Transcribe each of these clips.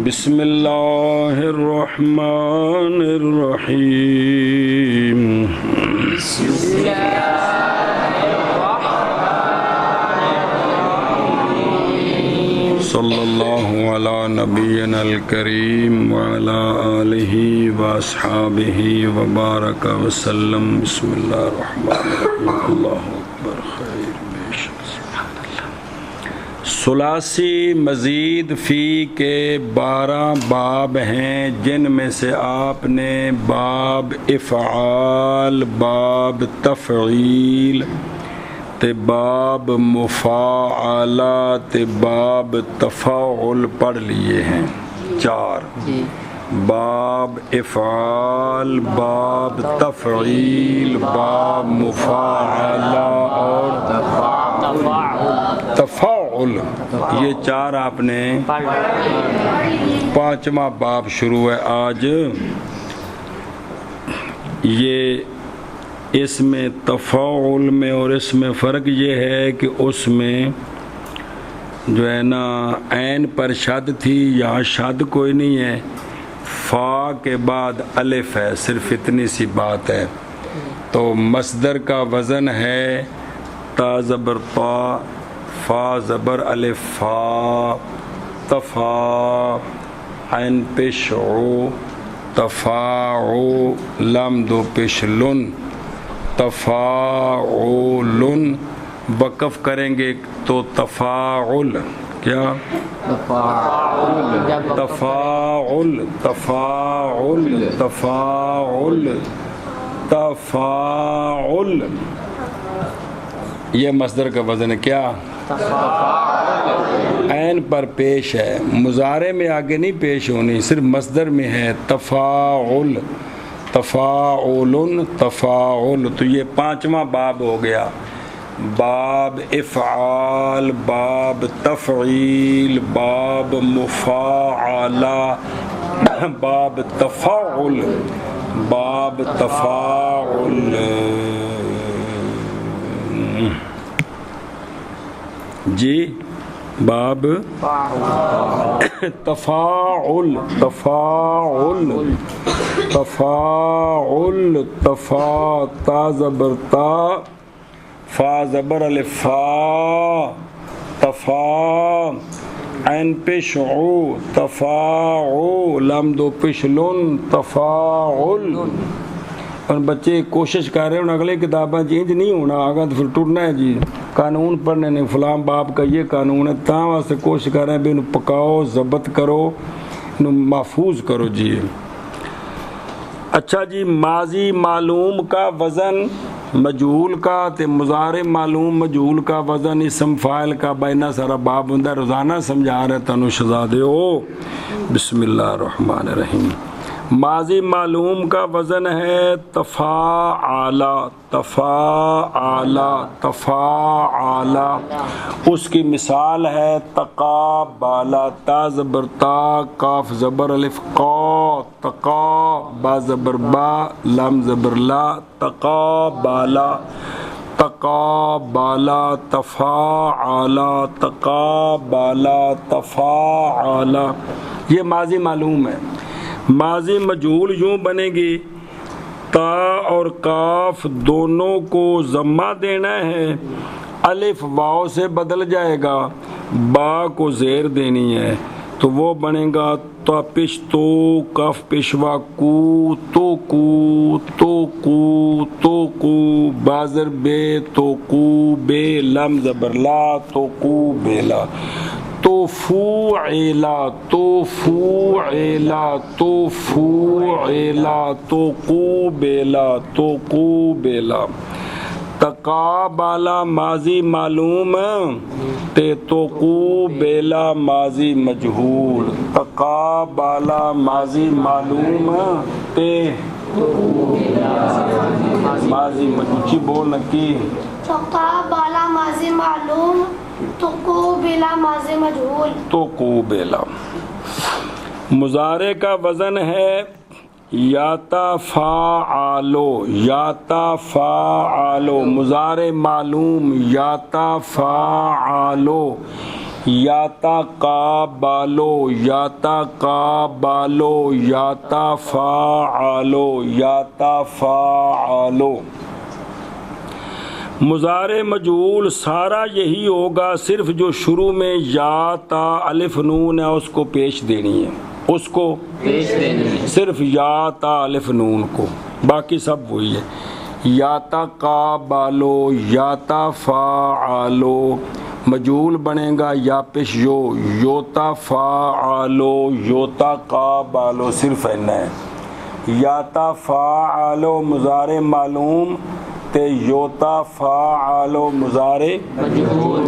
بسم اللہ الرحمن الرحیم صلی اللہ علی نبینا الکریم وعلی آلہ واصحابہ وبارک وسلم بسم اللہ الرحمن الرحیم اللہ اکبر خیر ثلاثی مزید فی کے 12 باب ہیں، جن میں سے آپ نے باب افعال، باب تفعیل تے باب مفاعلہ تے باب تفاعل پڑھ لیے ہیں 4 باب افعال، باب تفعیل، باب مفاعلہ اور تفاعل، یہ 4 آپ نے 5واں باب شروع ہے آج۔ یہ اس میں تفاعل میں اور اس میں فرق یہ ہے کہ اس میں جو ہے نا عین پر شد تھی، یہاں شد کوئی نہیں ہے، فا کے بعد الف ہے، صرف اتنی سی بات ہے۔ تو مصدر کا وزن ہے تا زبر تا، فا زبر الف فا، تفا، عین پیش عو، تفاعو، لام دو پیش لن، تفاعلن، وقف کریں گے تو تفاعل، کیا تفاعل تفاعل تفاعل تفاعل، یہ مصدر کا وزن ہے، کیا عین پر پیش ہے، مضارع میں آگے نہیں پیش ہونی، صرف مصدر میں ہے تفاعل، تفاعل تفاعل۔ تو یہ 5واں باب ہو گیا، باب افعال، باب تفعیل، باب مفاعلہ، باب تفاعل، باب تفاعل۔ جی باب تفاعل، تفاعل تفاعل، تفا تا زبر تا، فا زبر الف فا، تفا، عین پیش عو، تفاعو، لام دو پیش لن، تفاعل۔ اور بچے کوشش کر رہے ہیں اگلے کتابیں چینج نہیں ہونا، آگا تو پھر ٹرنا ہے جی، قانون پڑھنے نے فلاں باب کا یہ قانون ہے، تاں واسطے کوشش کر رہے ہیں بھی انہوں پکاؤ، ضبط کرو، انہوں محفوظ کرو جی۔ اچھا جی، ماضی معلوم کا وزن مجہول کا تے مضارع معلوم مجہول کا وزن اسم فاعل کا بینہ سارا باب ہوندا، روزانہ سمجھا رہے تانوں شہزادے ہو۔ بسم اللہ الرحمن الرحیم۔ ماضی معلوم کا وزن ہے تفاعلہ، تفاعلہ، تفاعلہ۔ اس کی مثال ہے تقابلہ، تا زبر تا، کاف زبر الف قا، تقا، با زبر با، لام زبر لا، تقابلہ، تقابلہ، تفاعلہ، تقابلہ، تفاعلہ۔ یہ ماضی معلوم ہے۔ ماضی مجہول یوں بنے گی، تا اور کاف دونوں کو ضمہ دینا ہے، الف واو سے بدل جائے گا، با کو زیر دینی ہے، تو وہ بنے گا تا پیش تو، کاف پیشوا کو، تو کو، تو کو، تو کو، بازر بے، تو کو بے، لام زبر لا، تو کو بیلا، توفوعلا، توفوعلا، توفوعلا، توقوبلا، توقوبلا۔ تقابلہ ماضی معلوم تے توقوبلا ماضی مجہول، تقابلہ ماضی معلوم تے ماضی مجہول، بولنا کی تقابلہ ماضی معلوم، تقوبلا ماضی مجہول، تقوبلا۔ مضارع کا وزن ہے یاتفاعلو، یاتفاعلو، مضارع معلوم یاتفاعلو، یاتا کا بالو یاتا کا بالو یاتا فاعلو یاتا فاعلو. مضارع مجہول سارا یہی ہوگا، صرف جو شروع میں یا تا الف نون ہے اس کو پیش دینی ہے، اس کو پیش دینی ہے. صرف یا تا الف نون کو، باقی سب وہی ہے. یاتا کا بالو یاتا فاعلو، مجہول بنے گا یا پیش یو، یوتا فاعلو یوتا کا بالو، صرف اتنا ہے. یاتا فاعلو مضارع معلوم تے یوتا فاعلو مضارع مجہول.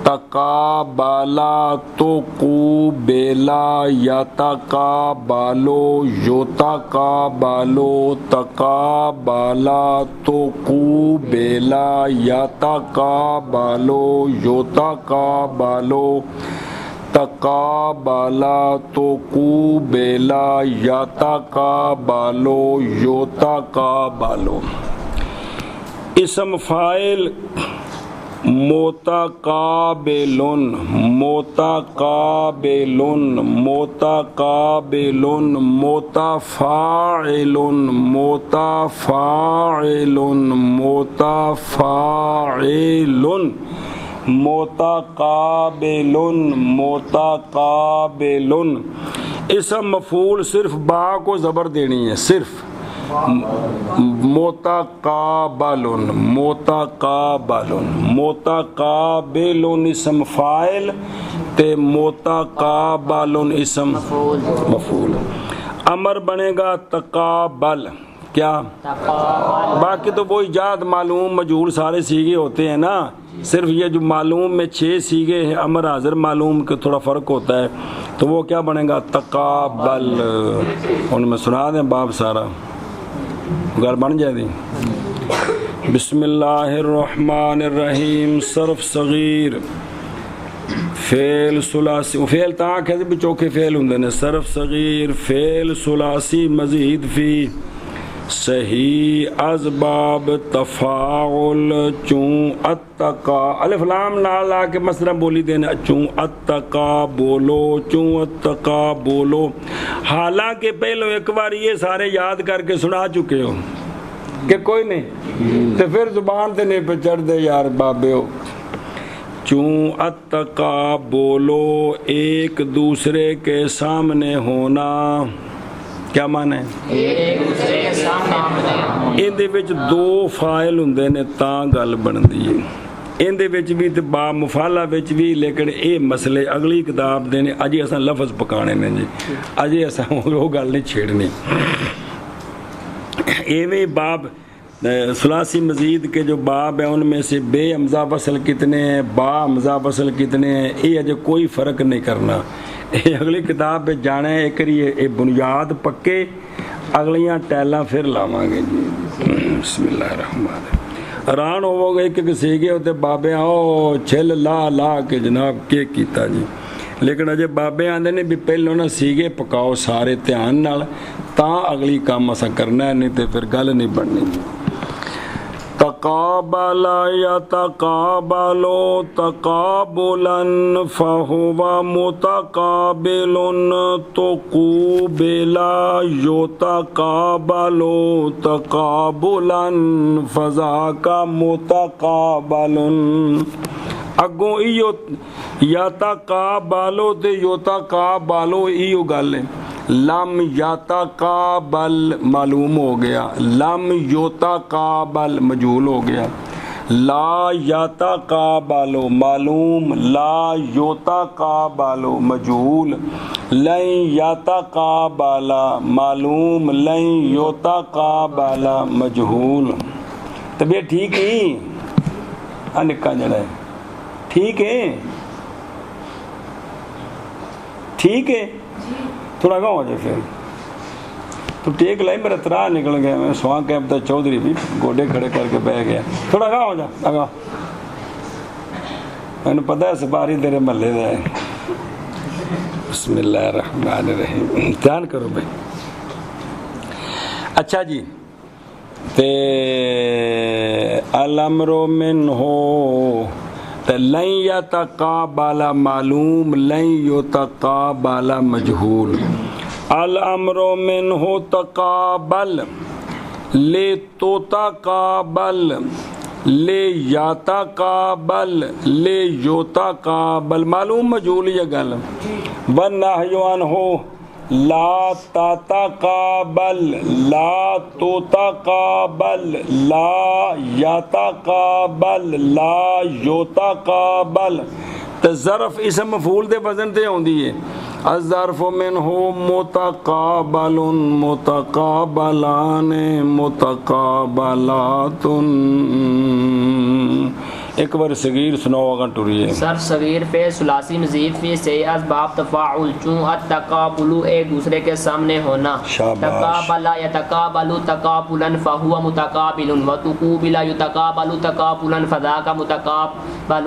تقابلا تو قوبلا یاتا کا بالو یوتا کا بالو تقابلا تو قوبلا یاتا کا بالو یوتا کا بالو تقابلا تو قوبلا یاتا کا بالو یوتا کا بالو. اسم فاعل متقابلن متقابلن متقابلن متفاعلن متفاعلن متفاعلن متقابلن متقابلن. اسم مفعول صرف با کو زبر دینی ہے، صرف متقابلن متقابلن متقابلن اسم فاعل تے متقابلن اسم مفعول. امر بنے گا تقابل، کیا باقی تو وہ ایجاد معلوم مجہول سارے سیغے ہوتے ہیں نا، صرف یہ جو معلوم میں 6 سیغے ہیں امر حاضر معلوم کے تھوڑا فرق ہوتا ہے، تو وہ کیا بنے گا تقابل. ان میں سنا دیں باب سارا گھر بن جائے دی. بسم اللہ الرحمن الرحیم. صرف صغیر فعل ثلاثی، فعل تاں کہتے بھی چوکھے فعل ہوندے نے. صرف صغیر فعل ثلاثی مزید فی صحیح اسباب تفاعل چوں اتقا الف لام نال لا کے مصدر بولی دینا، چوں اتقا بولو چوں اتقا بولو. حالانکہ پہلو ایک بار یہ سارے یاد کر کے سنا چکے ہو کہ کوئی نہیں، تو پھر زبان تے نہیں پہ چڑھ دے یار بابے ہو. چوں اتقا بولو ایک دوسرے کے سامنے ہونا، کیا معنی ہے؟ ایک دوسرے کے سامنے اندے وچ 2 فاعل ہوندے نے تاں گل بندی ہے. اندے وچ بھی تے با مفعلہ وچ بھی، لیکن اے مسئلے اگلی کتاب دے نے. اجے اساں لفظ پکانے نے جی، اجے اساں وہ گل نہیں چھیڑنی. ایویں باب ثلاثی مزید کے جو باب ہیں ان میں سے بے حمزہ وصل کتنے ہیں، با حمزہ وصل کتنے ہیں، یہ اجے کوئی فرق نہیں کرنا. اگلی کتاب پہ جانا ہے ایک یہ بنیاد پکے، اگلیاں ٹیلاں پھر لاواں گے جی. بسم اللہ الرحمن الرحیم. حیران ہوو گے کہ سیگے ہوتے بابے آؤ چھل لا لا کے جناب کے کیتا جی، لیکن اجے بابے آندے نے بھی پہلو نا سیگے پکاؤ سارے دھیان نال تاں اگلی کام اساں کرنا ہے، نہیں تے پھر گل نہیں بننی. تقابل یتقابلو تقابلا فہو متقابل تقوبلا یتقابلو تقابلا فذاک متقابل. اگوں ایو یتقابلو تے یتقابلو ایو گل ہے. لم یتقابل معلوم ہو گیا، لم یتقابل مجہول ہو گیا. لا یتقابل معلوم، لا یتقابل مجہول. لن یتقابل معلوم، لن یتقابل مجہول. طبیعت ٹھیک نہیں نکا جڑا ہے، ٹھیک ہے ٹھیک ہے، تھوڑا گاؤں ہو جائے پھر تو ٹیک لائی میرا ترا نکل گیا. میں سواں کے اب چودھری بھی گوڈے کھڑے کر کے بہ گیا. تھوڑا گاؤں ہو جا اگا، میں نے پتا ہے سپاری تیرے محلے کا ہے. بسم اللہ الرحمن الرحیم. دھیان کرو بھائی. اچھا جی، تے الامر من ہو تو لن یتقابل معلوم، لن یتقابل مجہول. الامر منہ تقابل، لے تتقابل، لے یتقابل، لے یتقابل، معلوم مجہول یہ گل. والنہی عنہ لا تتقابل، لا تتقابل، لا یتقابل، لا یتقابل. تو ظرف اسم مفعول دے وزن تے ہوندی ہے. الظرف منہ متقابل، متقابلان، متقابلات. ایک بار صغیر سناؤ اگر ٹوریے. صرف صغیر فعل ثلاثی مزید فی سے اسباب تفاعل، چون التقابل ایک دوسرے کے سامنے ہونا. شاباش. تقابل یتقابل تقابلا فہو متقابل، وتقوبل یتقابل تقابلا فذاک متقابل.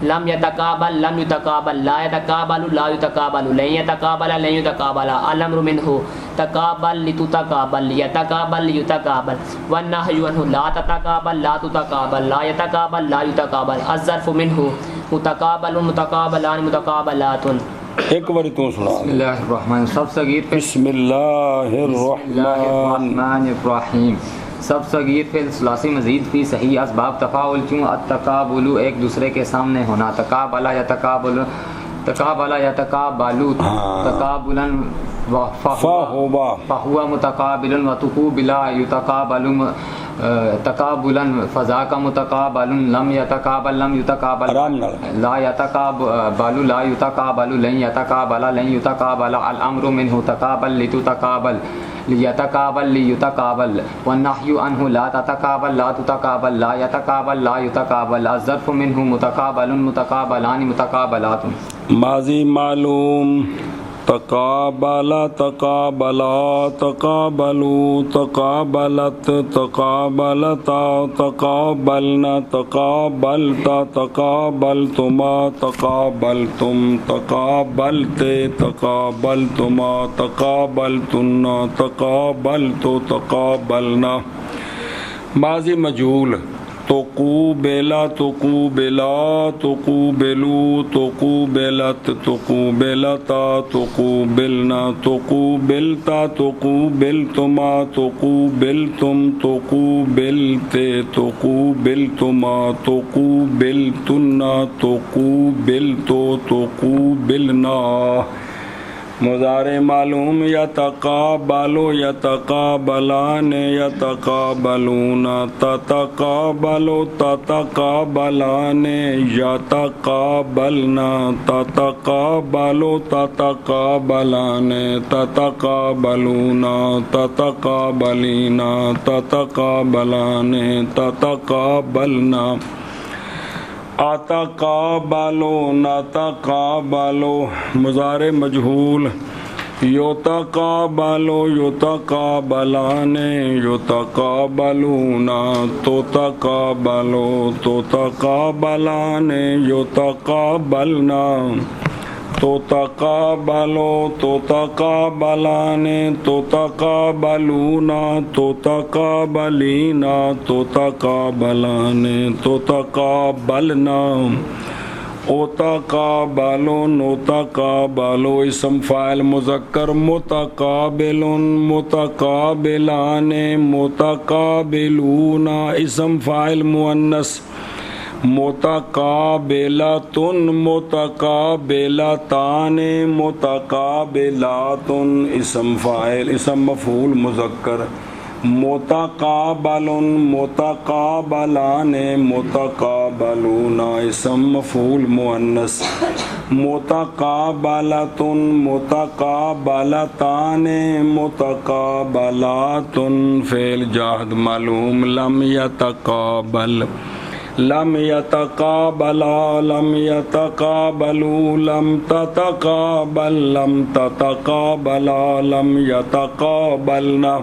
لم یتقابل لم یتقابل، لا یتقابل لا یتقابل، لن یتقابل لن یتقابل. الامر منہ تقابل لتتقابل، یتقابل لیتقابل. والنہی عنہ لا تتقابل لا تتقابل، لا یتقابل لا یتقابل. الظرف منہ متقابل، متقابلان، متقابلات. ایک بار تو سنا. بسم اللہ الرحمن. سب صغیر فعل بسم اللہ الرحمن. الرحمن الرحیم. سب صغیر فعل ثلاثی مزید فی صحیح اسباب تفاعل، چون التقابل ایک دوسرے کے سامنے ہونا. تقابل یتقابل، تقابل یتقابل تقابلا فہو متقابل، وتقوبل یتقابل تقابلا فذاک متقابل. لم یتقابل لم یتقابل، لا یتقابل لا یتقابل، لن یتقابل لن یتقابل. الامر منہ تقابل لتتقابل، لیتقابل لیتقابل. والنہی عنہ لا تتقابل لا تتقابل، لا یتقابل لا یتقابل. الظرف منہ متقابل، متقابلان، متقابلات. ماضی معلوم. تقابل، تقابلا، تقابلوا، تقابلت، تقابلتا، تقابلنا، تقابلتا، تقابلتما، تقابلتم، تقابلتے، تقابلتما، تقابلتن، تقابلتو، تقابلنا. ماضی مجہول. تقوبلا، تقوبلا، تقوبلوا، تقوبلت، تقوبلتا، تقوبلنا، تقوبلتا، تقوبلتما، تقوبلتم، تقوبلتے، تقوبلتما، تقوبلتن، تقوبلتو، تقوبلنا. مضارع معلوم. یتقابل، یتقابلان، یتقابلون، تتقابل، تتقابلان، یتقابلنا، تتقابل، تتقابلان، تتقابلون، تتقابلین، تتقابلان، تتقابلنا. اتقابلو، نتقابلو، مضارع مجہول. یتقابلو، یتقابلان، یتقابلون، تتقابلو، تتقابلان، یتقابلنا. تتقابلو، تتقابلان، تتقابلون، تتقابلین، تتقابلان، تتقابلنا. اتقابلو، نتقابلو، اسم فاعل مذکر. متقابل، متقابلان، متقابلون، اسم فاعل مؤنث. متقابلۃ، متقابلتان، متقابلات، اسم فاعل، اسم مفعول مذکر. متقابل، متقابلان، متقابلون، اسم مفعول مؤنث. متقابلۃ، متقابلتان، متقابلات، فعل جاہد معلوم. لم یتقابل، لم یتقابلا، لم یتقابلوا، لم تتقابل، لم تتقابلا، لم یتقابلنا.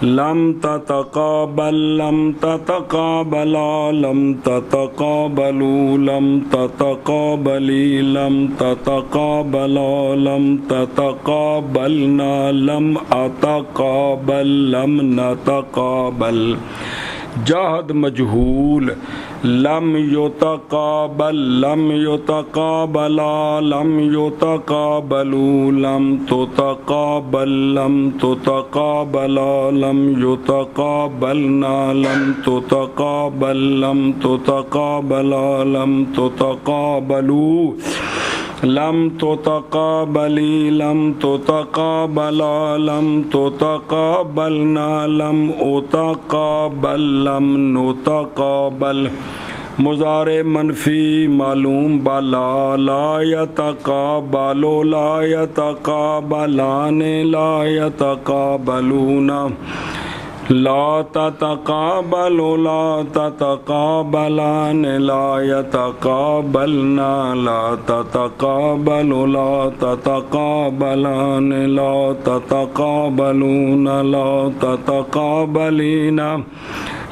لم تتقابل، لم تتقابلا، لم تتقابلوا، لم تتقابلی، لم تتقابلا، لم تتقابلنا، لم اتقابل، لم نتقابل. جہد مجہول لم یتقابل لم یتقابلا لم یتقابلوا لم تتقابل لم تتقابلا لم یتقابلنا لم تتقابل لم تتقابلا لم تتقابلوا لم تتقابلی لم تتقابلا لم تتقابلنا لم اتقابل لم نتقابل مضارع منفی معلوم بالا لا یتقابل لا یتقابلان لا یتقابلون لا تتقابل لا تتقابلان لا يتقابلنا لا تتقابل لا تتقابلان لا تتقابلون لا تتقابلين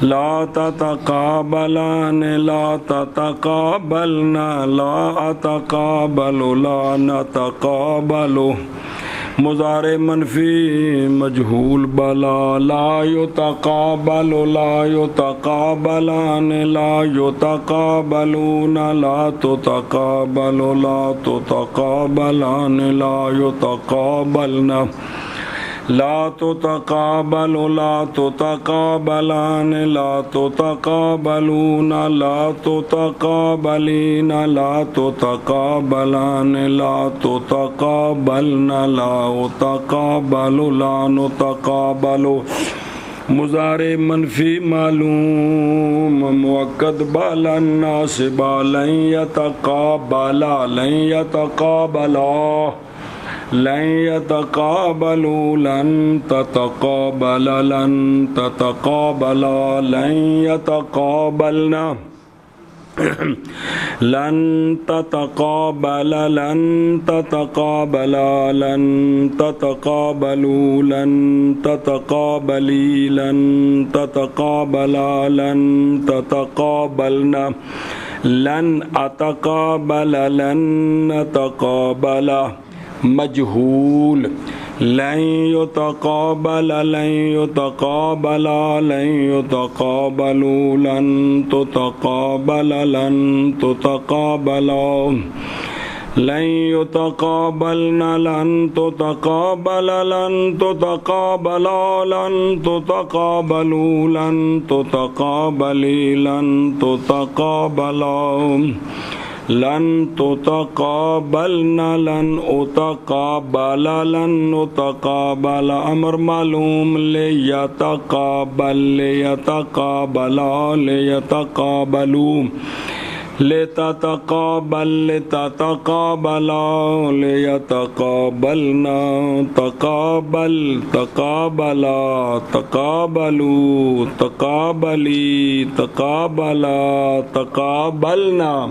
لا تتقابلان لا تتقابلنا لا أتقابل لا نتقابل مضارع منفی مجہول بلا لا یتقابل لا یتقابلان لا یتقابلون لا تتقابل لا تتقابلان لا یتقابلن لا تتقابل لا تتقابلان لا تتقابلون لا تتقابلين لا تتقابلان لا تتقابلن لا أتقابل لا نتقابل مضارع منفی معلوم مؤکد بالا ناصب لن يتقابلا لن يتقابلا لن يتقابلوا لن تتقابل لن تتقابلا لن يتقابلنا لن تتقابل لن تتقابلا لن تتقابلوا لن تتقابلي لن تتقابلا لن تتقابلنا لن أتقابل لن نتقابل مجہول لن يتقابل لن يتقابلا لن يتقابلوا لن تتقابل لن تتقابلا لن يتقابلن لن تتقابل لن تتقابلا لن تتقابلوا لن تتقابلي لن تتقابلا لن تتقابلنا لن اتقابل لن نتقابل امر معلوم لیتقابل لیتقابلا لیتقابلوا لتتقابل لتتقابلا لیتقابلنا تقابل تقابلا تقابلوا تقابلی تقابلا تقابلنا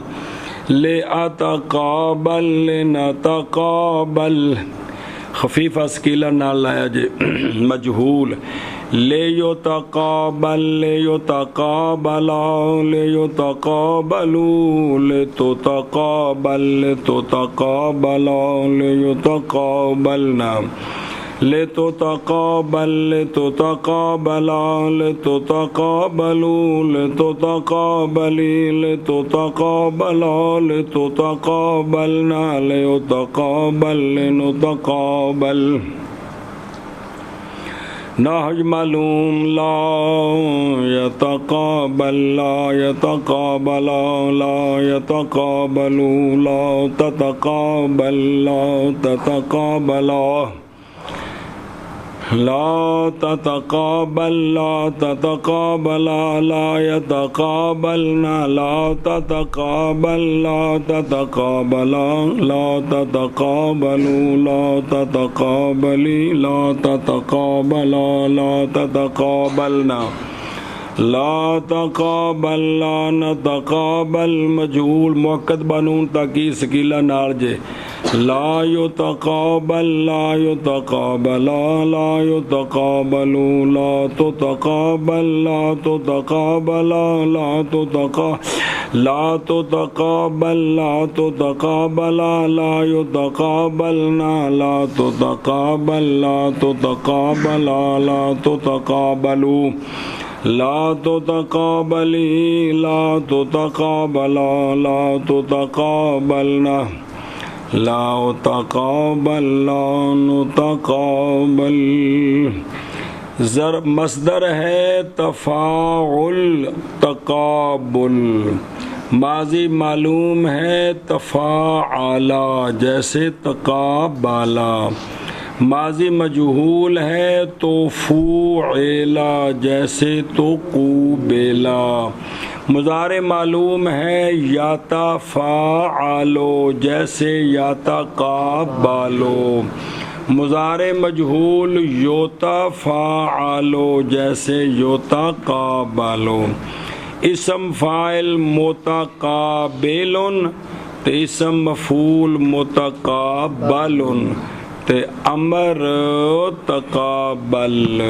لأتقابل لنتقابل خفیفہ ثقیلہ نال لایا جے مجہول لیتقابل لیتقابلا لیتقابلوا لتتقابل لتتقابلا لیتقابلنا لتتقابل لتتقابلا لتتقابلوا لتتقابلي لتتقابلا لتتقابلنا ليتقابل لنتقابل نحج معلوم لا يتقابل لا يتقابل لا يتقابل لا تتقابل لا تتقابل لا تتقابل لا تتقابل لا يتقابلنا لا تتقابل لا تتقابل لا تتقابلوا لا تتقابلي لا تتقابل لا تتقابلنا لا تقابل لا نتقابل مجهول مؤکد بنون تاکید ثقیلہ نال جے لا يتقابل لا يتقابل لا يتقابل لا تتقابل لا تتقابل لا تتقابل لا تتقابل لا تتقابل لا يتقابلنا لا تتقابل لا تتقابل لا تتقابلوا لا تتقابلی لا تتقابلا لا تتقابلنا لا تقابل لا نتقابل مصدر ہے تفاعل تقابل، ماضی معلوم ہے تفاعلا جیسے تقابلا، ماضی مجہول ہے توفعلا جیسے تقوبلا، مضارع معلوم ہے یتفاعلو جیسے یتقابلو، مضارع مجہول یتفاعلو جیسے یتقابلو، اسم فاعل متقابل تے اسم مفعول متقابل تے امر تقابل۔